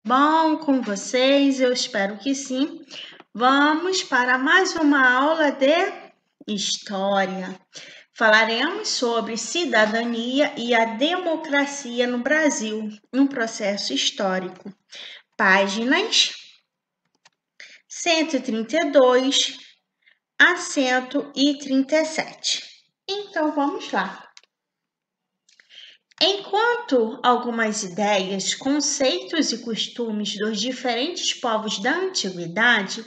Bom com vocês? Eu espero que sim. Vamos para mais uma aula de História. Falaremos sobre cidadania e a democracia no Brasil, um processo histórico. Páginas 132 a 137. Então, vamos lá. Enquanto algumas ideias, conceitos e costumes dos diferentes povos da antiguidade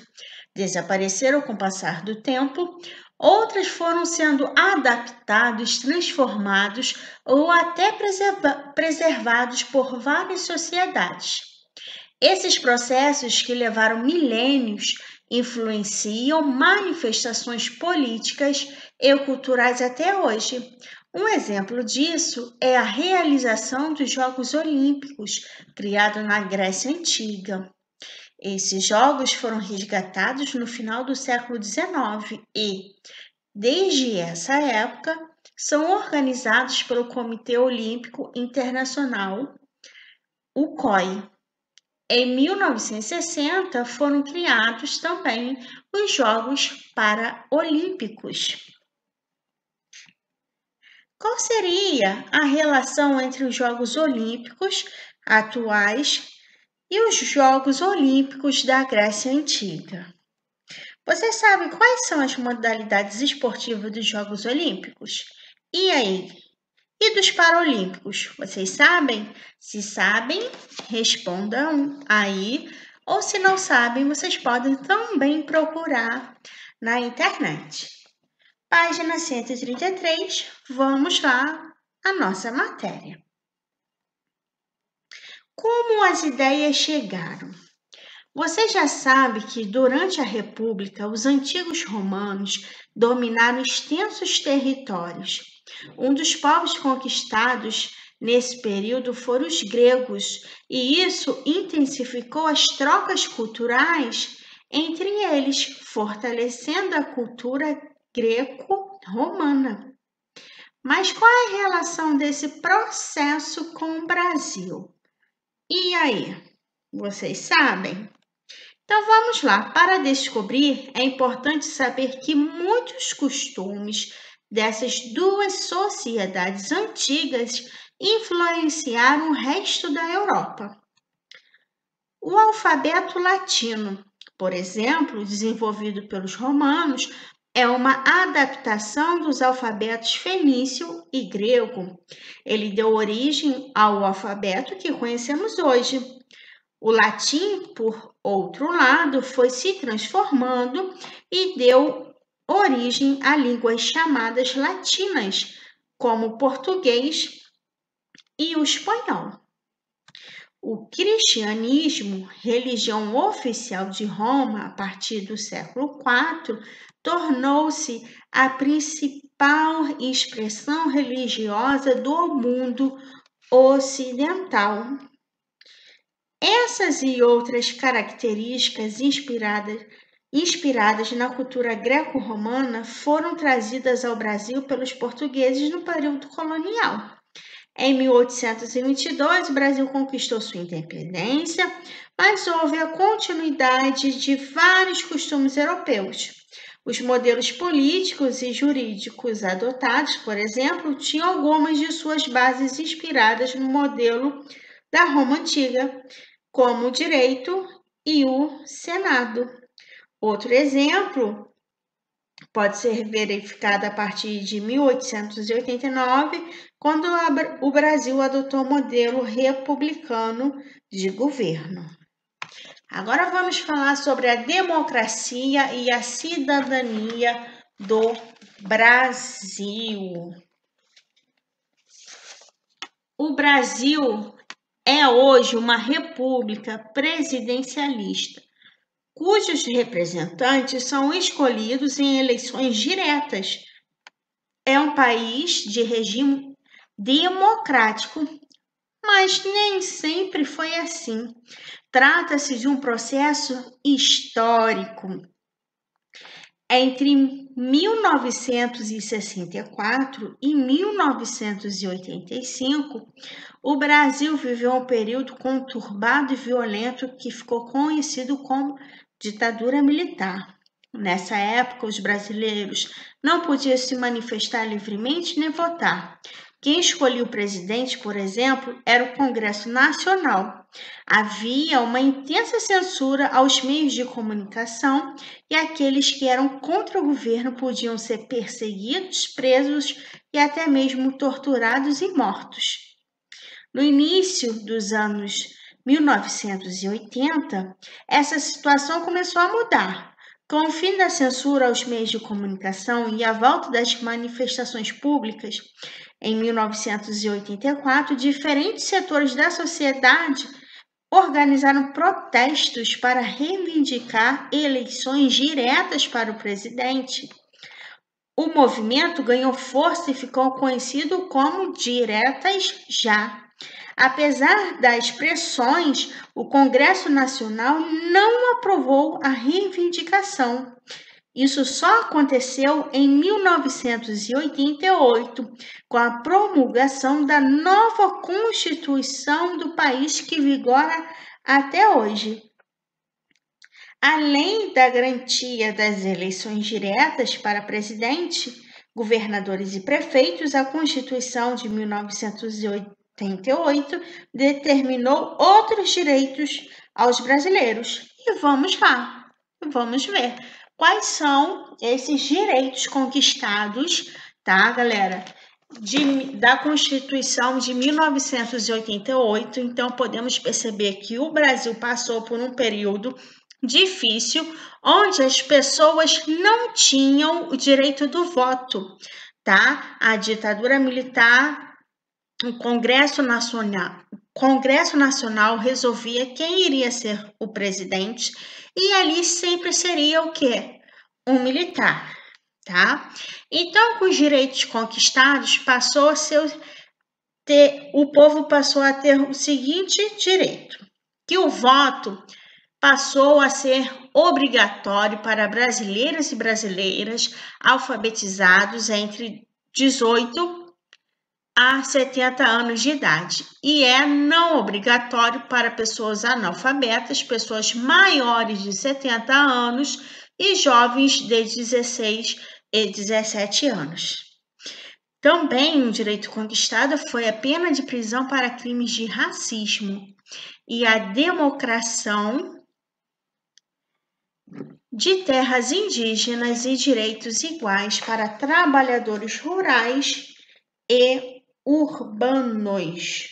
desapareceram com o passar do tempo, outras foram sendo adaptados, transformados ou até preservados por várias sociedades. Esses processos, que levaram milênios, influenciam manifestações políticas e culturais até hoje. Um exemplo disso é a realização dos Jogos Olímpicos, criado na Grécia Antiga. Esses jogos foram resgatados no final do século XIX e, desde essa época, são organizados pelo Comitê Olímpico Internacional, o COI. Em 1960, foram criados também os Jogos Paralímpicos. Qual seria a relação entre os Jogos Olímpicos atuais e os Jogos Olímpicos da Grécia Antiga? Você sabe quais são as modalidades esportivas dos Jogos Olímpicos? E aí? E dos Paralímpicos? Vocês sabem? Se sabem, respondam aí. Ou se não sabem, vocês podem também procurar na internet. Página 133, vamos lá à nossa matéria. Como as ideias chegaram? Você já sabe que durante a República, os antigos romanos dominaram extensos territórios. Um dos povos conquistados nesse período foram os gregos, e isso intensificou as trocas culturais entre eles, fortalecendo a cultura greco-romana. Mas qual é a relação desse processo com o Brasil? E aí, vocês sabem? Então vamos lá. Para descobrir, é importante saber que muitos costumes dessas duas sociedades antigas influenciaram o resto da Europa. O alfabeto latino, por exemplo, desenvolvido pelos romanos, é uma adaptação dos alfabetos fenício e grego. Ele deu origem ao alfabeto que conhecemos hoje. O latim, por outro lado, foi se transformando e deu origem a línguas chamadas latinas, como o português e o espanhol. O cristianismo, religião oficial de Roma a partir do século IV, tornou-se a principal expressão religiosa do mundo ocidental. Essas e outras características inspiradas na cultura greco-romana foram trazidas ao Brasil pelos portugueses no período colonial. Em 1822, o Brasil conquistou sua independência, mas houve a continuidade de vários costumes europeus. Os modelos políticos e jurídicos adotados, por exemplo, tinham algumas de suas bases inspiradas no modelo da Roma Antiga, como o direito e o Senado. Outro exemplo pode ser verificado a partir de 1889, quando o Brasil adotou o modelo republicano de governo. Agora vamos falar sobre a democracia e a cidadania do Brasil. O Brasil é hoje uma república presidencialista, cujos representantes são escolhidos em eleições diretas. É um país de regime democrático, mas nem sempre foi assim. Trata-se de um processo histórico. Entre 1964 e 1985, o Brasil viveu um período conturbado e violento que ficou conhecido como ditadura militar. Nessa época, os brasileiros não podiam se manifestar livremente nem votar. Quem escolhia o presidente, por exemplo, era o Congresso Nacional. Havia uma intensa censura aos meios de comunicação e aqueles que eram contra o governo podiam ser perseguidos, presos e até mesmo torturados e mortos. No início dos anos 1980, essa situação começou a mudar. Com o fim da censura aos meios de comunicação e a volta das manifestações públicas, em 1984, diferentes setores da sociedade organizaram protestos para reivindicar eleições diretas para o presidente. O movimento ganhou força e ficou conhecido como Diretas Já. Apesar das pressões, o Congresso Nacional não aprovou a reivindicação. Isso só aconteceu em 1988, com a promulgação da nova Constituição do país que vigora até hoje. Além da garantia das eleições diretas para presidente, governadores e prefeitos, a Constituição de 1988 determinou outros direitos aos brasileiros. E vamos lá, vamos ver quais são esses direitos conquistados, tá, galera? Da Constituição de 1988. Então, podemos perceber que o Brasil passou por um período difícil, onde as pessoas não tinham o direito do voto, tá? A ditadura militar, o Congresso Nacional resolvia quem iria ser o presidente e ali sempre seria o quê? Um militar, tá? Então, com os direitos conquistados, o povo passou a ter o seguinte direito, que o voto passou a ser obrigatório para brasileiras e brasileiras alfabetizados entre 18 a 70 anos de idade e é não obrigatório para pessoas analfabetas, pessoas maiores de 70 anos e jovens de 16 e 17 anos. Também um direito conquistado foi a pena de prisão para crimes de racismo e a democração de terras indígenas e direitos iguais para trabalhadores rurais e urbanos.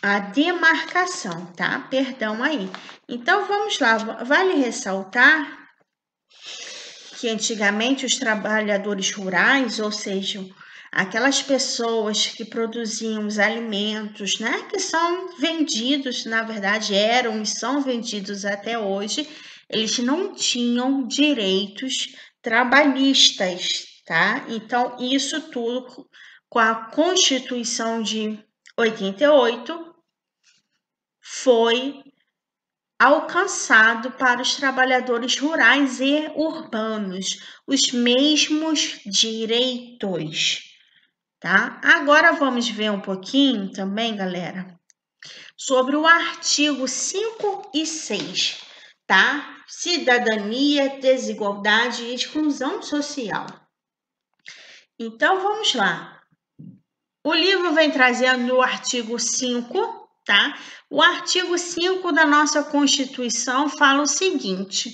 A demarcação, tá? Perdão aí. Então, vamos lá. Vale ressaltar que antigamente os trabalhadores rurais, ou seja, aquelas pessoas que produziam os alimentos, né, que são vendidos, na verdade eram e são vendidos até hoje, eles não tinham direitos trabalhistas, tá? Então, isso tudo com a Constituição de 88 foi alcançado para os trabalhadores rurais e urbanos, os mesmos direitos, tá? Agora vamos ver um pouquinho também, galera, sobre o artigo 5 e 6, tá? Cidadania, desigualdade e exclusão social. Então, vamos lá. O livro vem trazendo o artigo 5, tá? O artigo 5 da nossa Constituição fala o seguinte: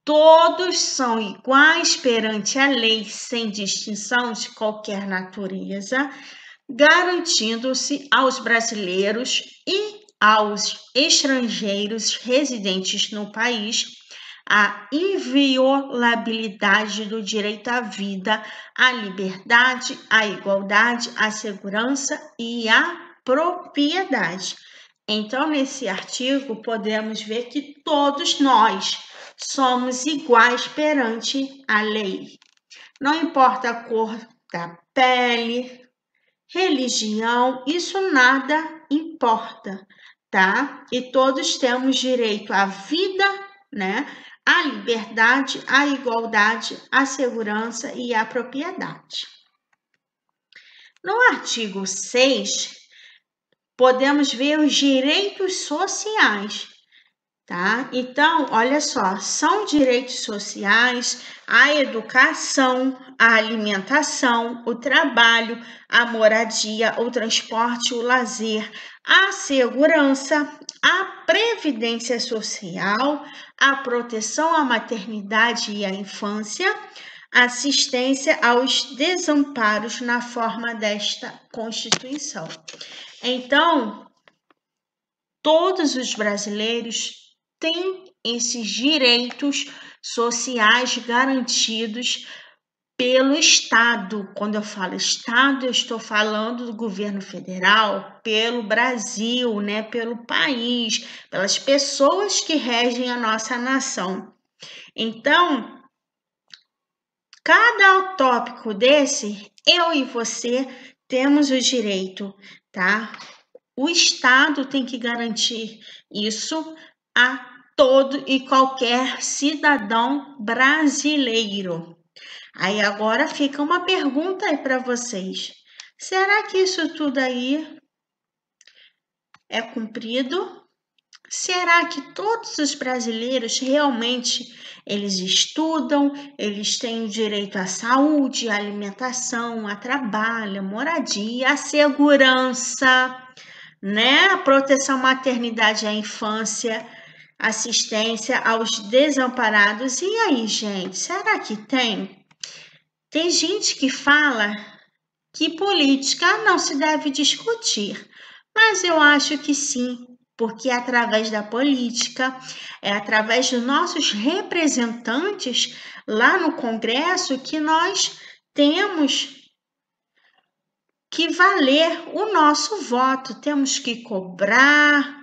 todos são iguais perante a lei, sem distinção de qualquer natureza, garantindo-se aos brasileiros e aos estrangeiros residentes no país a inviolabilidade do direito à vida, à liberdade, à igualdade, à segurança e à propriedade. Então, nesse artigo, podemos ver que todos nós somos iguais perante a lei. Não importa a cor da pele, religião, isso nada importa, tá? E todos temos direito à vida, né? a liberdade, a igualdade, a segurança e a propriedade. No artigo 6, podemos ver os direitos sociais, tá? Então, olha só, são direitos sociais a educação, a alimentação, o trabalho, a moradia, o transporte, o lazer, a segurança, a previdência social, a proteção à maternidade e à infância, assistência aos desamparos na forma desta Constituição. Então, todos os brasileiros têm esses direitos sociais garantidos pelo Estado. Quando eu falo Estado, eu estou falando do governo federal, pelo Brasil, né, pelo país, pelas pessoas que regem a nossa nação. Então, cada tópico desse, eu e você temos o direito, tá? O Estado tem que garantir isso a todo e qualquer cidadão brasileiro. Aí agora fica uma pergunta aí para vocês. Será que isso tudo aí é cumprido? Será que todos os brasileiros realmente eles estudam, eles têm o direito à saúde, à alimentação, a trabalho, a moradia, a segurança, né? A proteção à maternidade e à infância, assistência aos desamparados. E aí, gente, será que tem? Tem gente que fala que política não se deve discutir, mas eu acho que sim, porque é através da política, é através dos nossos representantes lá no Congresso que nós temos que valer o nosso voto, temos que cobrar,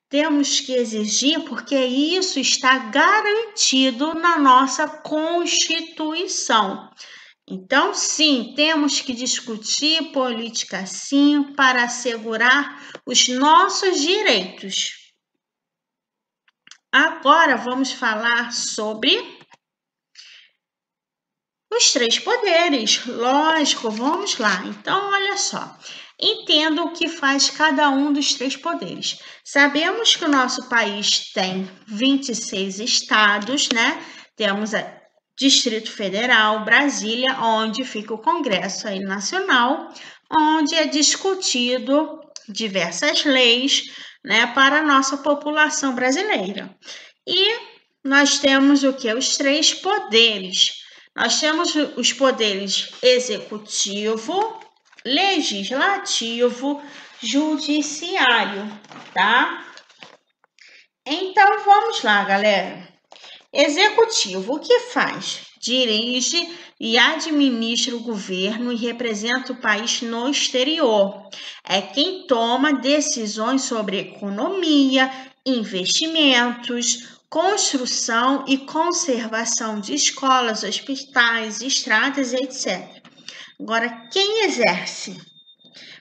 temos que exigir, porque isso está garantido na nossa Constituição. Então, sim, temos que discutir política, sim, para assegurar os nossos direitos. Agora vamos falar sobre os 3 poderes. Lógico, vamos lá. Então, olha só. Entenda o que faz cada um dos 3 poderes. Sabemos que o nosso país tem 26 estados, né? Temos a Distrito Federal, Brasília, onde fica o Congresso aí nacional, onde é discutido diversas leis, né, para a nossa população brasileira. E nós temos o que? Os 3 poderes. Nós temos os poderes executivo, legislativo, judiciário, tá? Então, vamos lá, galera. Executivo, o que faz? Dirige e administra o governo e representa o país no exterior. É quem toma decisões sobre economia, investimentos, construção e conservação de escolas, hospitais, estradas, etc. Agora, quem exerce?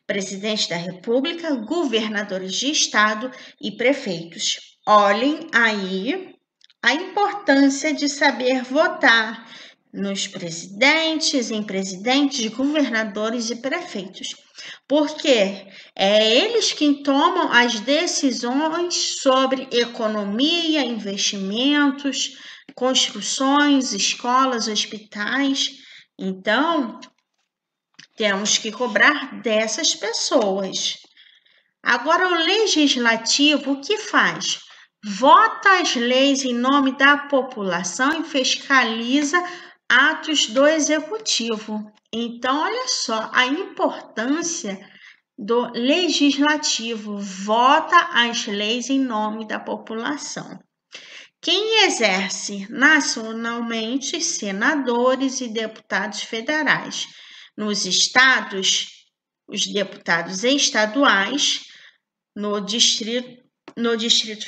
Presidente da República, governadores de estado e prefeitos. Olhem aí a importância de saber votar nos presidentes, em presidentes, governadores e prefeitos, porque é eles quem tomam as decisões sobre economia, investimentos, construções, escolas, hospitais. Então, temos que cobrar dessas pessoas. Agora, o legislativo, o que faz? Vota as leis em nome da população e fiscaliza atos do executivo. Então, olha só a importância do legislativo. Vota as leis em nome da população. Quem exerce nacionalmente? Senadores e deputados federais. Nos estados, os deputados estaduais, no Distrito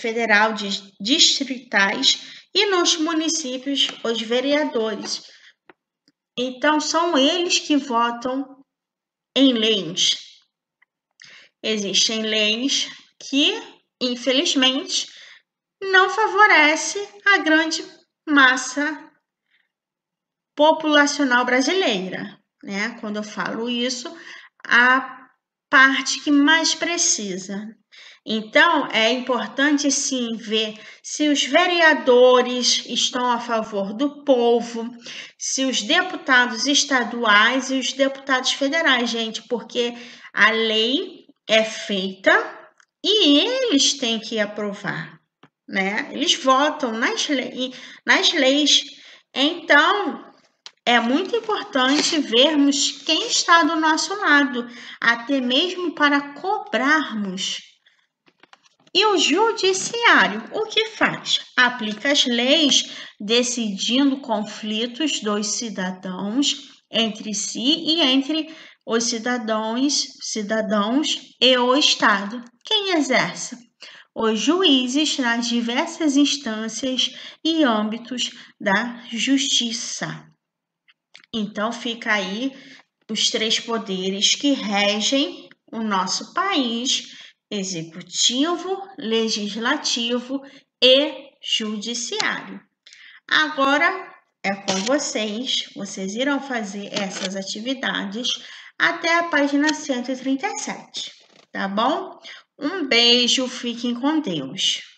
Federal, distritais e nos municípios, os vereadores. Então, são eles que votam em leis. Existem leis que, infelizmente, não favorecem a grande massa populacional brasileira, né? Quando eu falo isso, a parte que mais precisa. Então, é importante sim ver se os vereadores estão a favor do povo, se os deputados estaduais e os deputados federais, gente, porque a lei é feita e eles têm que aprovar, né? Eles votam nas leis. Então, é muito importante vermos quem está do nosso lado, até mesmo para cobrarmos. E o judiciário, o que faz? Aplica as leis, decidindo conflitos dos cidadãos entre si e entre os cidadãos e o Estado. Quem exerce? Os juízes nas diversas instâncias e âmbitos da justiça. Então, fica aí os três poderes que regem o nosso país: executivo, legislativo e judiciário. Agora é com vocês, vocês irão fazer essas atividades até a página 137, tá bom? Um beijo, fiquem com Deus.